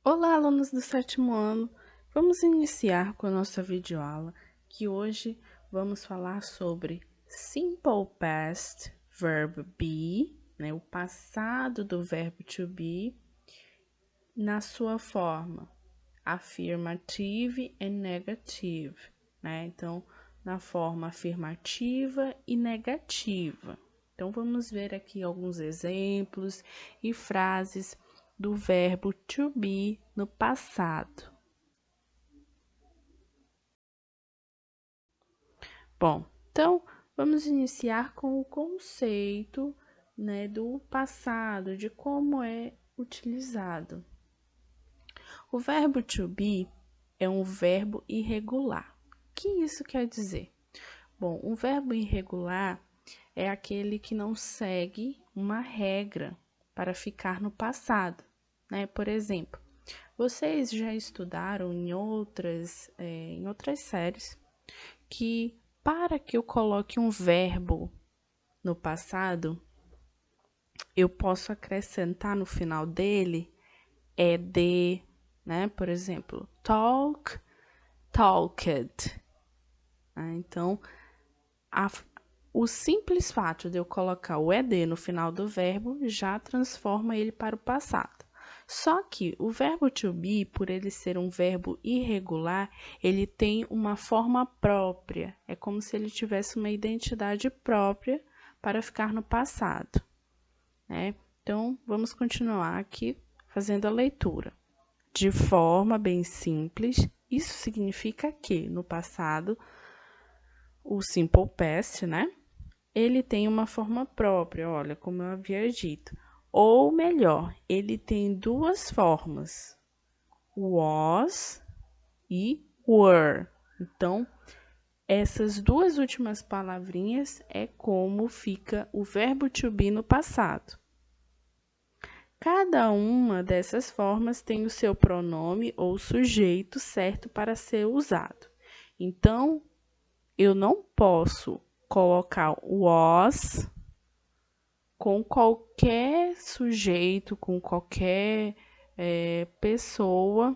Olá, alunos do sétimo ano! Vamos iniciar com a nossa videoaula, que hoje vamos falar sobre Simple Past, verbo be, né, o passado do verbo to be, na sua forma affirmative e negative, né? Então, na forma afirmativa e negativa. Então, vamos ver aqui alguns exemplos e frases do verbo to be no passado. Bom, então vamos iniciar com o conceito, né, do passado, de como é utilizado. O verbo to be é um verbo irregular. O que isso quer dizer? Bom, um verbo irregular é aquele que não segue uma regra para ficar no passado, né? Por exemplo, vocês já estudaram em outras séries que para que eu coloque um verbo no passado, eu posso acrescentar no final dele ed, né? Por exemplo, talk, talked. Então, o simples fato de eu colocar o ed no final do verbo já transforma ele para o passado. Só que o verbo to be, por ele ser um verbo irregular, ele tem uma forma própria. É como se ele tivesse uma identidade própria para ficar no passado, né? Então, vamos continuar aqui fazendo a leitura. De forma bem simples, isso significa que, no passado, o simple past, né? Ele tem uma forma própria, olha, como eu havia dito. Ou melhor, ele tem duas formas, was e were. Então, essas duas últimas palavrinhas é como fica o verbo to be no passado. Cada uma dessas formas tem o seu pronome ou sujeito certo para ser usado. Então, eu não posso colocar was com qualquer sujeito, com qualquer pessoa,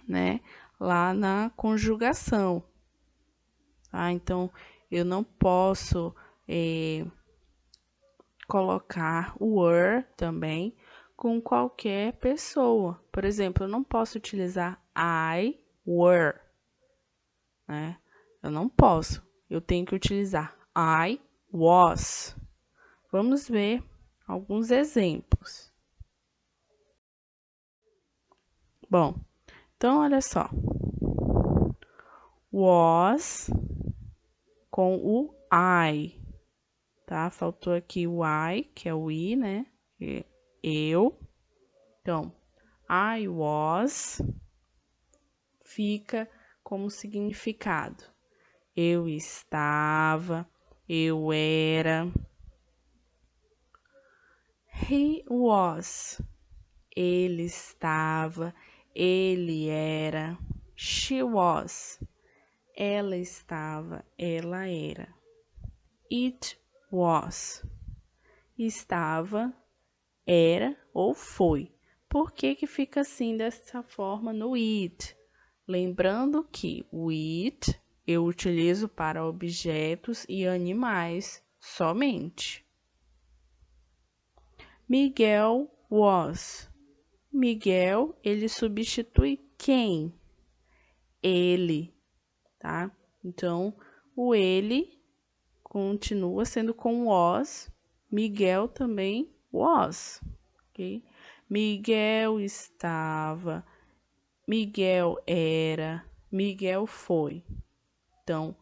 né, lá na conjugação. Tá? Então, eu não posso colocar o were também com qualquer pessoa. Por exemplo, eu não posso utilizar I were, né? Eu não posso. Eu tenho que utilizar I was. Vamos ver alguns exemplos. Bom, então olha só. Was com o I, tá? Faltou aqui o I, que é o I, né? Eu. Então, I was fica como significado. Eu estava, eu era. He was. Ele estava, ele era. She was. Ela estava, ela era. It was. Estava, era ou foi. Por que que fica assim dessa forma no it? Lembrando que o it eu utilizo para objetos e animais somente. Miguel was. Miguel, ele substitui quem? Ele, tá? Então, o ele continua sendo com was. Miguel também was, ok? Miguel estava, Miguel era, Miguel foi. Então,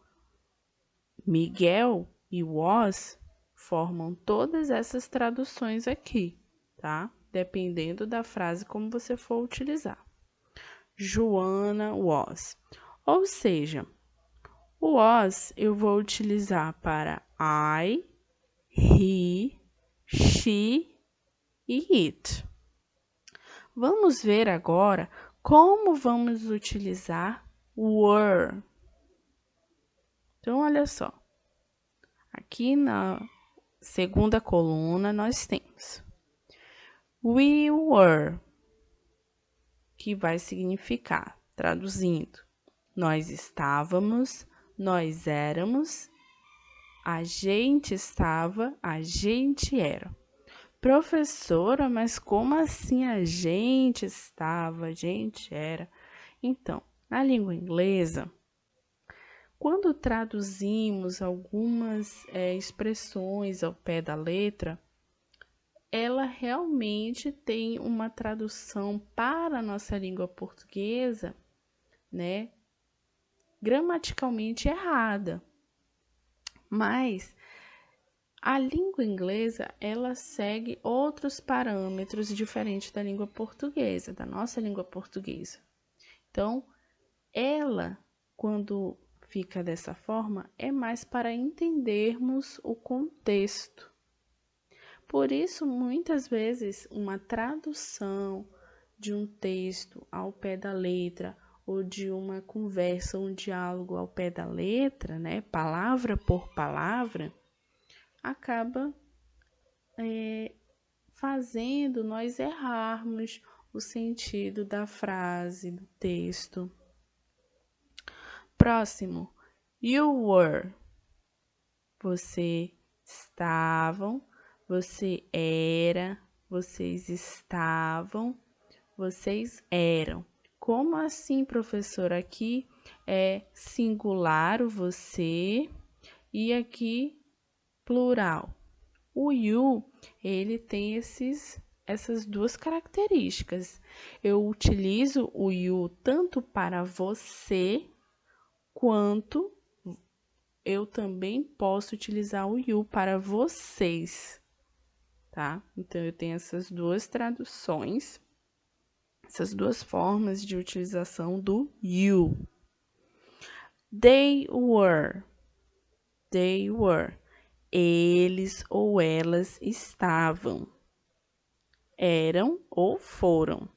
Miguel e was formam todas essas traduções aqui, tá? Dependendo da frase como você for utilizar. Joana was. Ou seja, o was eu vou utilizar para I, he, she e it. Vamos ver agora como vamos utilizar were. Então, olha só. Aqui na segunda coluna nós temos we were. que vai significar, traduzindo, nós estávamos, nós éramos, a gente estava, a gente era. Professora, mas como assim a gente estava, a gente era? Então, na língua inglesa, quando traduzimos algumas expressões ao pé da letra, ela realmente tem uma tradução para a nossa língua portuguesa, né, gramaticalmente errada. Mas a língua inglesa, ela segue outros parâmetros diferentes da língua portuguesa, da nossa língua portuguesa. Então, ela, quando fica dessa forma, é mais para entendermos o contexto. Por isso, muitas vezes, uma tradução de um texto ao pé da letra, ou de uma conversa, um diálogo ao pé da letra, né, palavra por palavra, acaba fazendo nós errarmos o sentido da frase, do texto. Próximo, you were. Você estavam, você era, vocês estavam, vocês eram. Como assim, professor? Aqui é singular o você e aqui plural. O you, ele tem essas duas características. Eu utilizo o you tanto para você, quanto eu também posso utilizar o you para vocês, tá? Então, eu tenho essas duas traduções, essas duas formas de utilização do you. They were. They were. Eles ou elas estavam. Eram ou foram.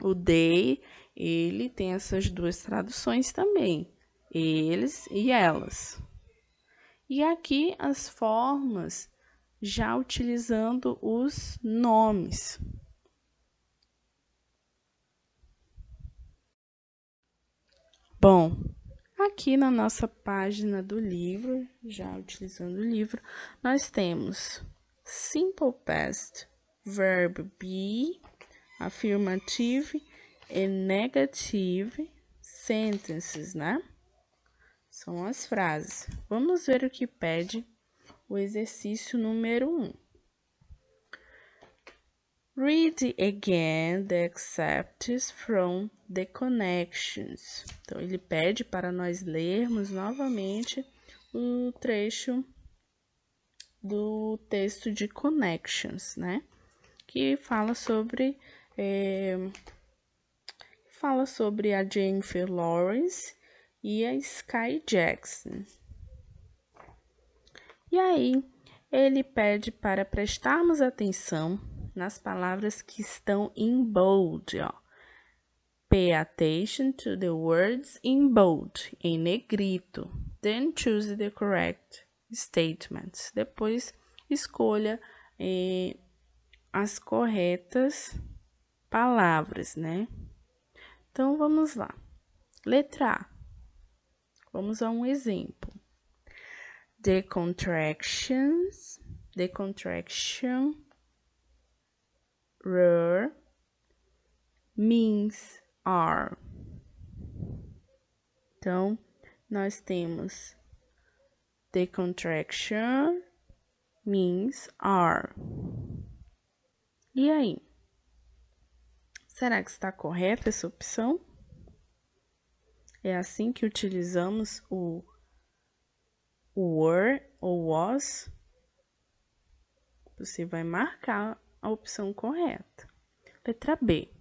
O they, ele tem essas duas traduções também. Eles e elas. E aqui as formas já utilizando os nomes. Bom, aqui na nossa página do livro, já utilizando o livro, nós temos simple past, verb be, affirmative e negative sentences, né? São as frases. Vamos ver o que pede o exercício número 1. Read again the excerpts from the connections. Então, ele pede para nós lermos novamente o trecho do texto de connections, né? Que fala sobre a Jennifer Lawrence e a Sky Jackson. E aí, ele pede para prestarmos atenção nas palavras que estão em bold, ó. Pay attention to the words in bold, em negrito. Then choose the correct statements. Depois, escolha as corretas palavras, né? Então, vamos lá. Letra A. Vamos a um exemplo. The contraction were means are. Então, nós temos the contraction means are. E aí? Será que está correta essa opção? É assim que utilizamos o were ou was? Você vai marcar a opção correta. Letra B.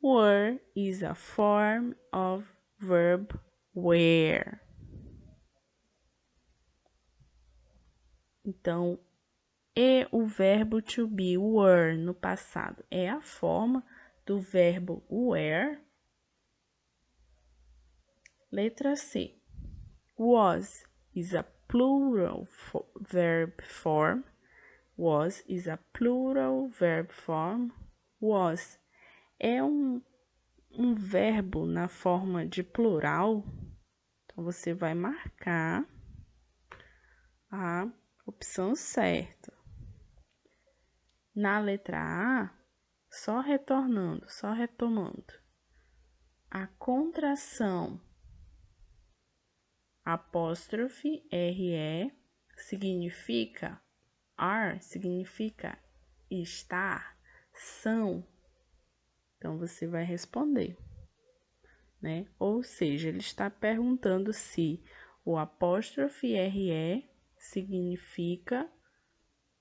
Were is a form of verb were. Então, e o verbo to be, were, no passado, é a forma do verbo were. Letra C. Was is a plural verb form. Was is a plural verb form. Was é um verbo na forma de plural, então você vai marcar a opção certa. Na letra A, só retomando, a contração apóstrofe RE significa estar, são. Então, você vai responder, né? Ou seja, ele está perguntando se o apóstrofe RE significa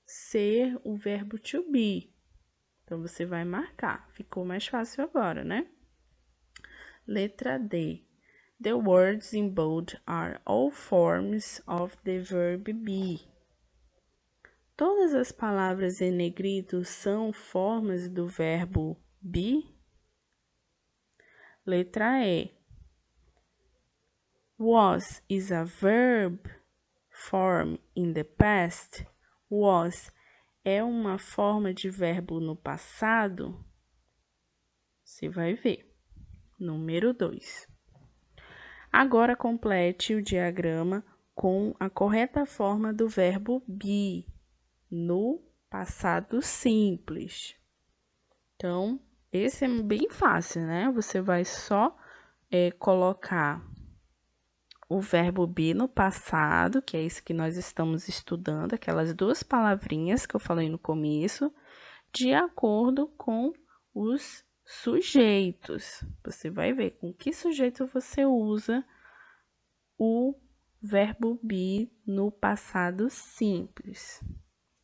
ser o verbo to be. Então, você vai marcar. Ficou mais fácil agora, né? Letra D. The words in bold are all forms of the verb be. Todas as palavras em negrito são formas do verbo be? Letra E. Was is a verb form in the past. Was é uma forma de verbo no passado? Você vai ver. Número 2. Agora complete o diagrama com a correta forma do verbo be no passado simples. Então, esse é bem fácil, né? Você vai só colocar o verbo be no passado, que é isso que nós estamos estudando, aquelas duas palavrinhas que eu falei no começo, de acordo com os sujeitos. Você vai ver com que sujeito você usa o verbo be no passado simples,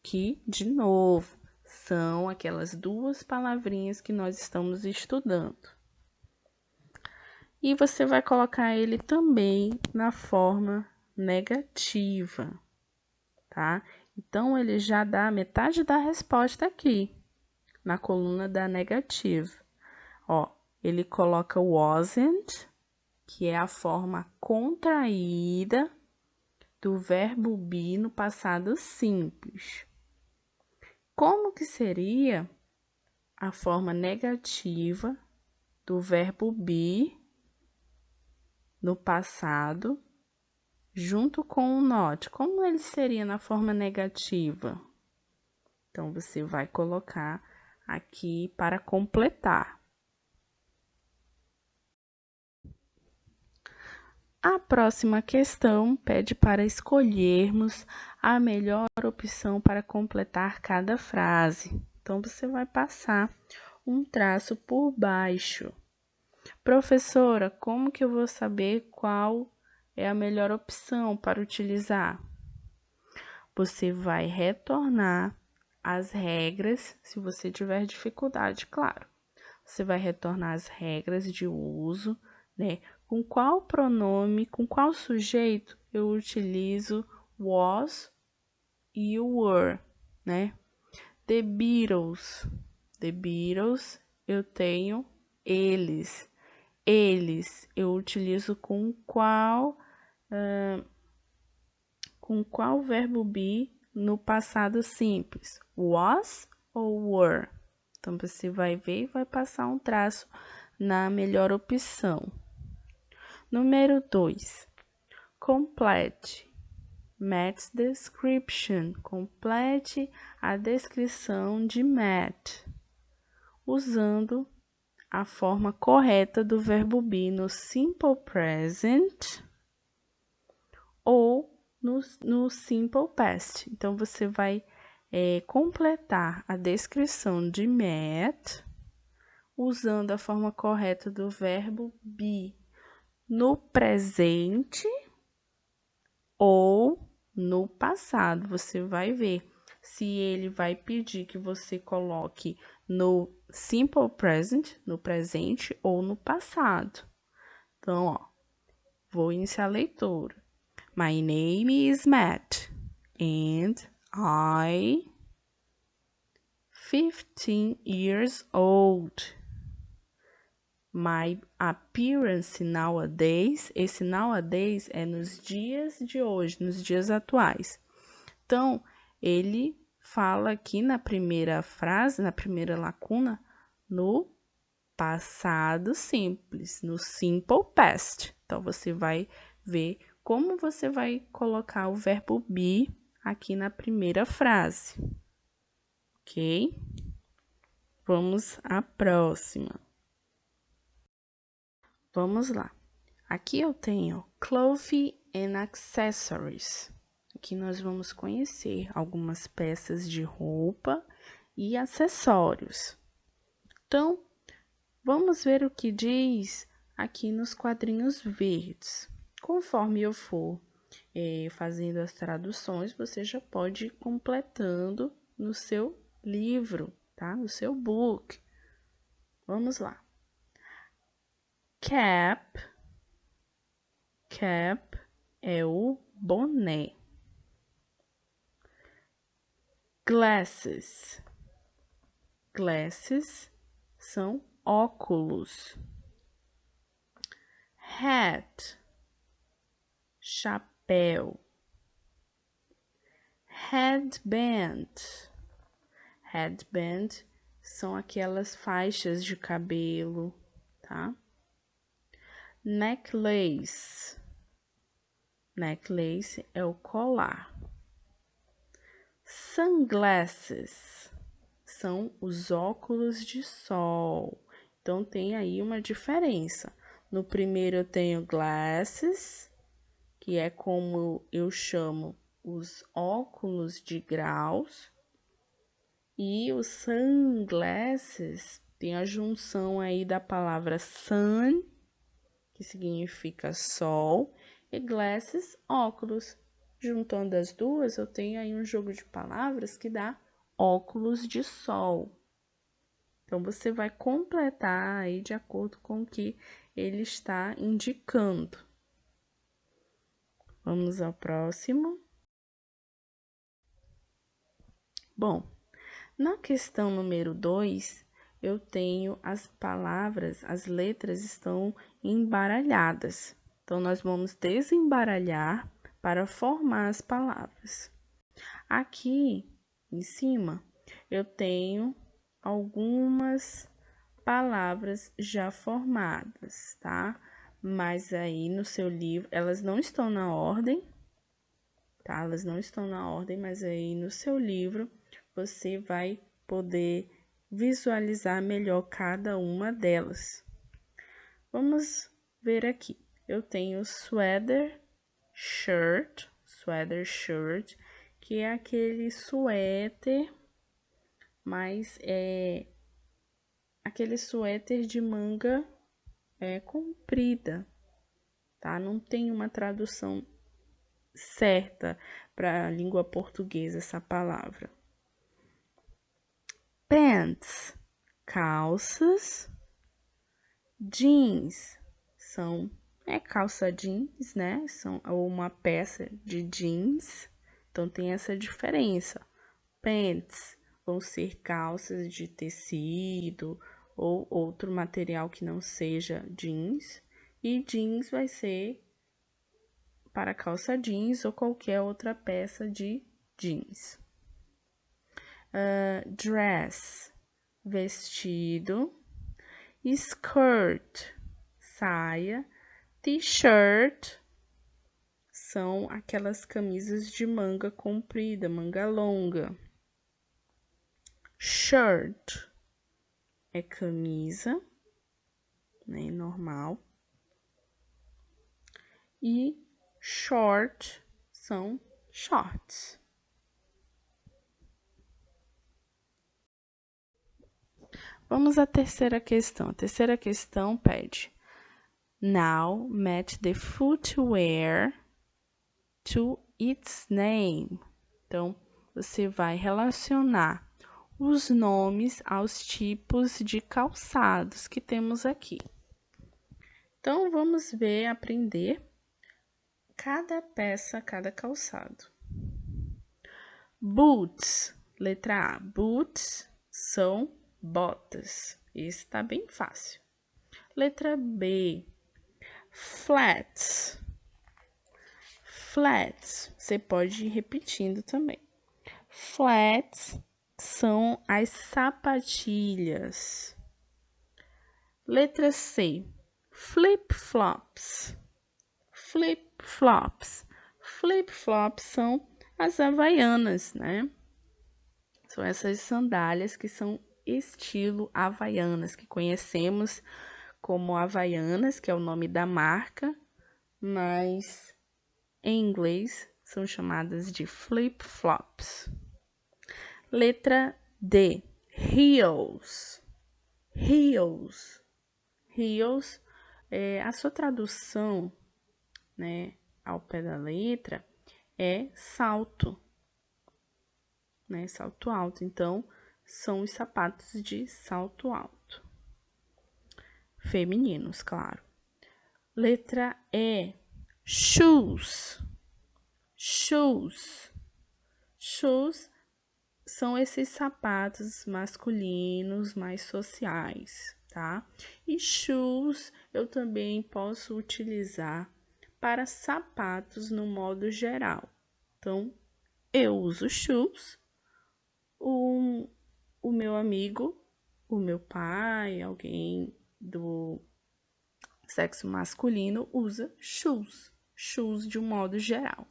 que, de novo, são aquelas duas palavrinhas que nós estamos estudando. E você vai colocar ele também na forma negativa, tá? Então, ele já dá metade da resposta aqui, na coluna da negativa. Ó, ele coloca wasn't, que é a forma contraída do verbo be no passado simples. Como que seria a forma negativa do verbo be no passado junto com o not? Como ele seria na forma negativa? Então, você vai colocar aqui para completar. A próxima questão pede para escolhermos a melhor opção para completar cada frase. Então, você vai passar um traço por baixo. Professora, como que eu vou saber qual é a melhor opção para utilizar? Você vai retornar as regras, se você tiver dificuldade, claro. Você vai retornar as regras de uso, né? Com qual pronome, com qual sujeito eu utilizo was e o were, né? The Beatles eu tenho eles. Eles eu utilizo com qual verbo be no passado simples? Was ou were? Então, você vai ver e vai passar um traço na melhor opção. Número 2. Complete. Matt's description. Complete a descrição de Matt, usando a forma correta do verbo be no simple present ou no simple past. Então, você vai completar a descrição de Matt usando a forma correta do verbo be no presente ou no passado. Você vai ver se ele vai pedir que você coloque no simple present, no presente ou no passado. Então, ó, vou iniciar a leitura. My name is Matt and I'm 15 years old. My appearance nowadays, esse nowadays é nos dias de hoje, nos dias atuais. Então, ele fala aqui na primeira frase, na primeira lacuna, no passado simples, no simple past. Então, você vai ver como você vai colocar o verbo be aqui na primeira frase. Ok? Vamos à próxima. Vamos lá. Aqui eu tenho clothing and accessories. Aqui nós vamos conhecer algumas peças de roupa e acessórios. Então, vamos ver o que diz aqui nos quadrinhos verdes. Conforme eu for fazendo as traduções, você já pode ir completando no seu livro, tá? No seu book. Vamos lá. Cap é o boné. Glasses são óculos. Hat, chapéu. Headband são aquelas faixas de cabelo, tá? Necklace é o colar. Sunglasses são os óculos de sol. Então, tem aí uma diferença. No primeiro eu tenho glasses, que é como eu chamo os óculos de graus. E os sunglasses tem a junção aí da palavra sun, que significa sol, e glasses, óculos. Juntando as duas, eu tenho aí um jogo de palavras que dá óculos de sol. Então, você vai completar aí de acordo com o que ele está indicando. Vamos ao próximo. Bom, na questão número 2, eu tenho as palavras, as letras estão embaralhadas. Então, nós vamos desembaralhar para formar as palavras. Aqui em cima, eu tenho algumas palavras já formadas, tá? Mas aí no seu livro, elas não estão na ordem, tá? Elas não estão na ordem, mas aí no seu livro você vai poder visualizar melhor cada uma delas. Vamos ver aqui. Eu tenho sweater shirt, que é aquele suéter, mas é aquele suéter de manga comprida, tá? Não tem uma tradução certa para a língua portuguesa essa palavra. Pants, calças. Jeans são calça jeans, né? São uma peça de jeans. Então tem essa diferença. Pants vão ser calças de tecido ou outro material que não seja jeans. E jeans vai ser para calça jeans ou qualquer outra peça de jeans. Dress, vestido. Skirt, saia. T-shirt são aquelas camisas de manga comprida, manga longa. Shirt é camisa, né, normal. E short são shorts. Vamos à terceira questão. A terceira questão pede: Now match the footwear to its name. Então, você vai relacionar os nomes aos tipos de calçados que temos aqui. Então, vamos ver, aprender cada peça, cada calçado. Boots, letra A. Boots são botas. Esse está bem fácil. Letra B. Flats. Você pode ir repetindo também. Flats são as sapatilhas. Letra C, flip-flops. Flip-flops. Flip-flops são as havaianas, né? São essas sandálias que são estilo havaianas, que conhecemos como havaianas, que é o nome da marca, mas em inglês são chamadas de flip-flops. Letra D, heels. Heels. Heels, a sua tradução, né, ao pé da letra é salto, né, salto alto. Então, são os sapatos de salto alto. Femininos, claro. Letra E, shoes. Shoes. Shoes são esses sapatos masculinos mais sociais, tá? E shoes eu também posso utilizar para sapatos no modo geral. Então, eu uso shoes, o meu amigo, o meu pai, alguém do sexo masculino usa shoes, shoes de um modo geral.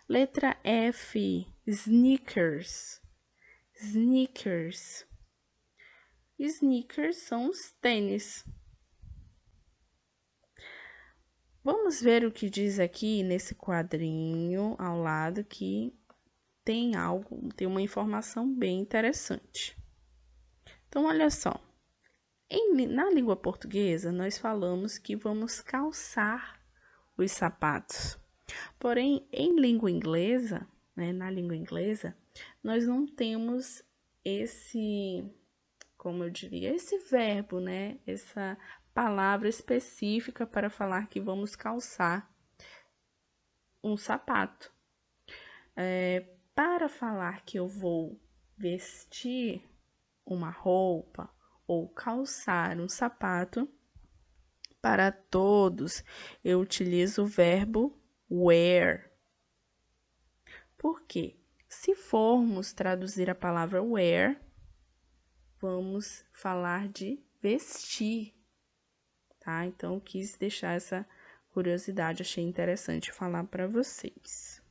Letra F, sneakers. Sneakers. Sneakers são os tênis. Vamos ver o que diz aqui nesse quadrinho ao lado que tem uma informação bem interessante. Então, olha só. Na língua portuguesa, nós falamos que vamos calçar os sapatos. Porém, em língua inglesa, né, na língua inglesa, nós não temos como eu diria, esse verbo, né, essa palavra específica para falar que vamos calçar um sapato. Para falar que eu vou vestir uma roupa ou calçar um sapato, para todos eu utilizo o verbo wear. Por quê? Se formos traduzir a palavra wear, vamos falar de vestir, tá? Então, eu quis deixar essa curiosidade, achei interessante falar para vocês.